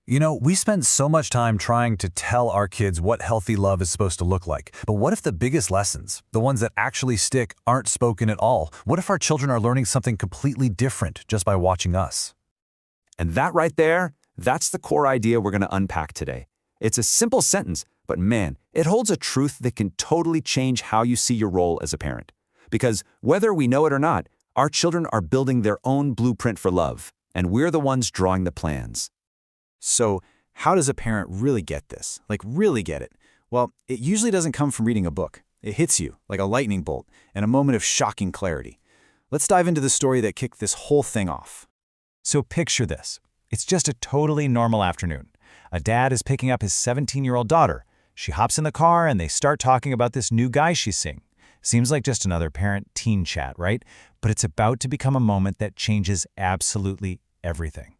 We spend so much time trying to tell our kids what healthy love is supposed to look like. But what if the biggest lessons, the ones that actually stick, aren't spoken at all? What if our children are learning something completely different just by watching us? And that right there, that's the core idea we're going to unpack today. It's a simple sentence, but man, it holds a truth that can totally change how you see your role as a parent. Because whether we know it or not, our children are building their own blueprint for love, and we're the ones drawing the plans. So, how does a parent really get this? Like, really get it? Well, it usually doesn't come from reading a book. It hits you like a lightning bolt in a moment of shocking clarity. Let's dive into the story that kicked this whole thing off. So picture this. It's just a totally normal afternoon. A dad is picking up his 17-year-old daughter. She hops in the car and they start talking about this new guy she's seeing. Seems like just another parent-teen chat, right? But it's about to become a moment that changes absolutely everything.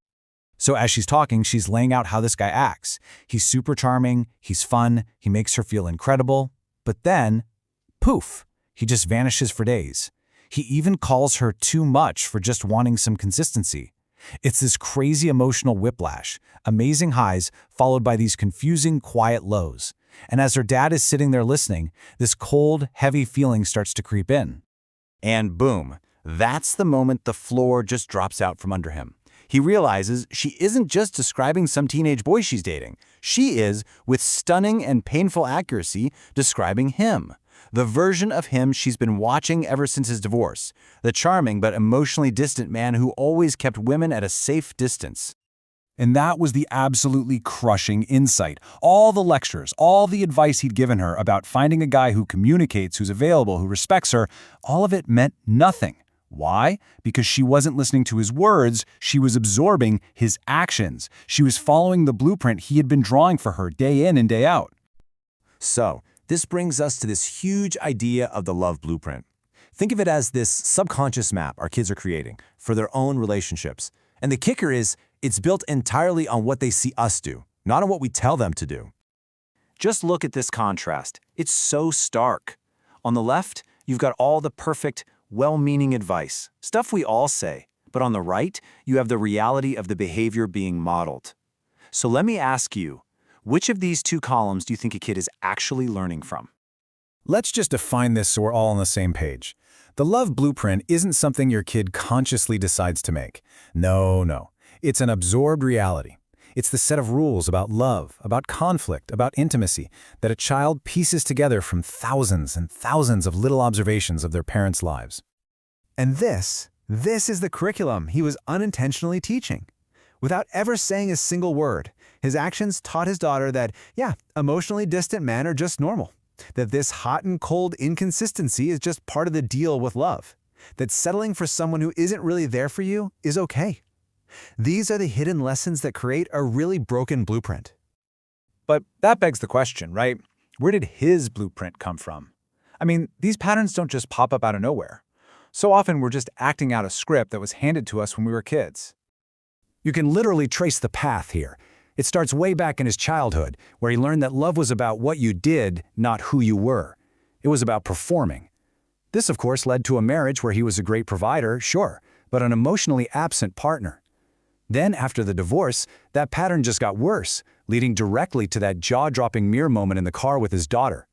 So as she's talking, she's laying out how this guy acts. He's super charming, he's fun, he makes her feel incredible. But then, poof, he just vanishes for days. He even calls her too much for just wanting some consistency. It's this crazy emotional whiplash, amazing highs followed by these confusing, quiet lows. And as her dad is sitting there listening, this cold, heavy feeling starts to creep in. And boom, that's the moment the floor just drops out from under him. He realizes she isn't just describing some teenage boy she's dating. She is, with stunning and painful accuracy, describing him. The version of him she's been watching ever since his divorce. The charming but emotionally distant man who always kept women at a safe distance. And that was the absolutely crushing insight. All the lectures, all the advice he'd given her about finding a guy who communicates, who's available, who respects her, all of it meant nothing. Why? Because she wasn't listening to his words, she was absorbing his actions. She was following the blueprint he had been drawing for her day in and day out. So, this brings us to this huge idea of the love blueprint. Think of it as this subconscious map our kids are creating for their own relationships. And the kicker is, it's built entirely on what they see us do, not on what we tell them to do. Just look at this contrast. It's so stark. On the left, you've got all the perfect, well-meaning advice, stuff we all say. But on the right, you have the reality of the behavior being modeled. So let me ask you, which of these two columns do you think a kid is actually learning from? Let's just define this so we're all on the same page. The love blueprint isn't something your kid consciously decides to make. No. It's an absorbed reality. It's the set of rules about love, about conflict, about intimacy that a child pieces together from thousands and thousands of little observations of their parents' lives. And this is the curriculum he was unintentionally teaching. Without ever saying a single word, his actions taught his daughter that, emotionally distant men are just normal. That this hot and cold inconsistency is just part of the deal with love. That settling for someone who isn't really there for you is okay. These are the hidden lessons that create a really broken blueprint. But that begs the question, right? Where did his blueprint come from? I mean, these patterns don't just pop up out of nowhere. So often we're just acting out a script that was handed to us when we were kids. You can literally trace the path here. It starts way back in his childhood, where he learned that love was about what you did, not who you were. It was about performing. This, of course, led to a marriage where he was a great provider, sure, but an emotionally absent partner. Then, after the divorce, that pattern just got worse, leading directly to that jaw-dropping mirror moment in the car with his daughter.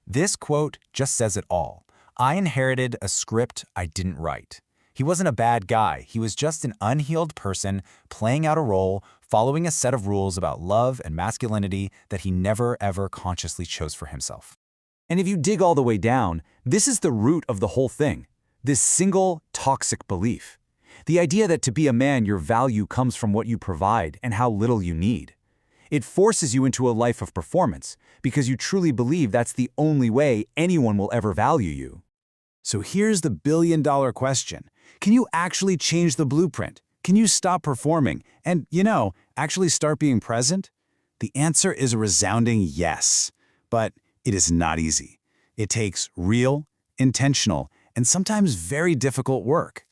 This quote just says it all. I inherited a script I didn't write. He wasn't a bad guy. He was just an unhealed person playing out a role, following a set of rules about love and masculinity that he never ever consciously chose for himself. And if you dig all the way down, this is the root of the whole thing. This single toxic belief. The idea that to be a man, your value comes from what you provide and how little you need. It forces you into a life of performance because you truly believe that's the only way anyone will ever value you. So here's the billion-dollar question. Can you actually change the blueprint? Can you stop performing and, actually start being present? The answer is a resounding yes. But it is not easy. It takes real, intentional, and sometimes very difficult work.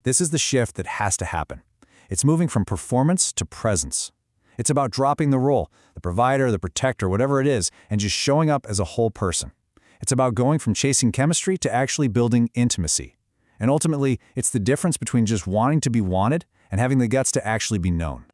This is the shift that has to happen. It's moving from performance to presence. It's about dropping the role, the provider, the protector, whatever it is, and just showing up as a whole person. It's about going from chasing chemistry to actually building intimacy. And ultimately, it's the difference between just wanting to be wanted and having the guts to actually be known.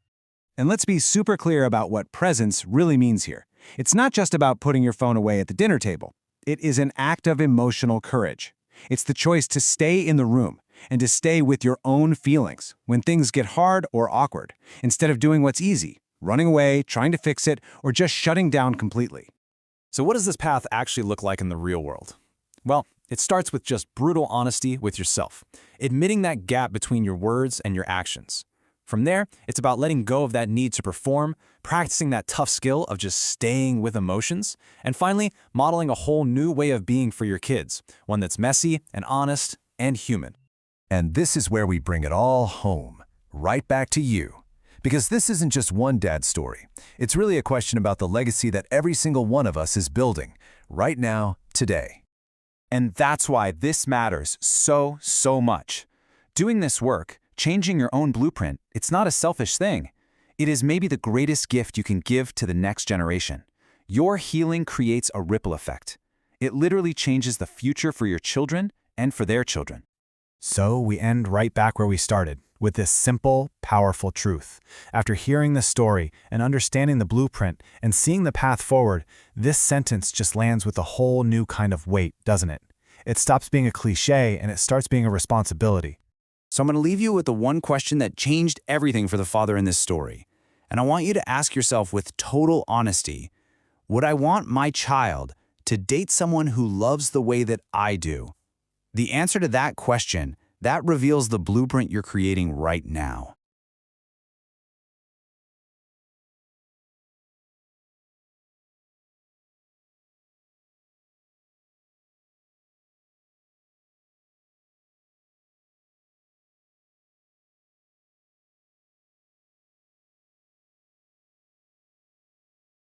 And let's be super clear about what presence really means here. It's not just about putting your phone away at the dinner table. It is an act of emotional courage. It's the choice to stay in the room and to stay with your own feelings when things get hard or awkward, instead of doing what's easy, running away, trying to fix it, or just shutting down completely. So what does this path actually look like in the real world? Well, it starts with just brutal honesty with yourself, admitting that gap between your words and your actions. From there, it's about letting go of that need to perform, practicing that tough skill of just staying with emotions, and finally, modeling a whole new way of being for your kids, one that's messy and honest and human. And this is where we bring it all home, right back to you. Because this isn't just one dad's story. It's really a question about the legacy that every single one of us is building, right now, today. And that's why this matters so much. Doing this work, changing your own blueprint, it's not a selfish thing. It is maybe the greatest gift you can give to the next generation. Your healing creates a ripple effect. It literally changes the future for your children and for their children. So we end right back where we started, with this simple, powerful truth. After hearing the story and understanding the blueprint and seeing the path forward, this sentence just lands with a whole new kind of weight, doesn't it? It stops being a cliche and it starts being a responsibility. So I'm going to leave you with the one question that changed everything for the father in this story. And I want you to ask yourself with total honesty, would I want my child to date someone who loves the way that I do? The answer to that question, that reveals the blueprint you're creating right now.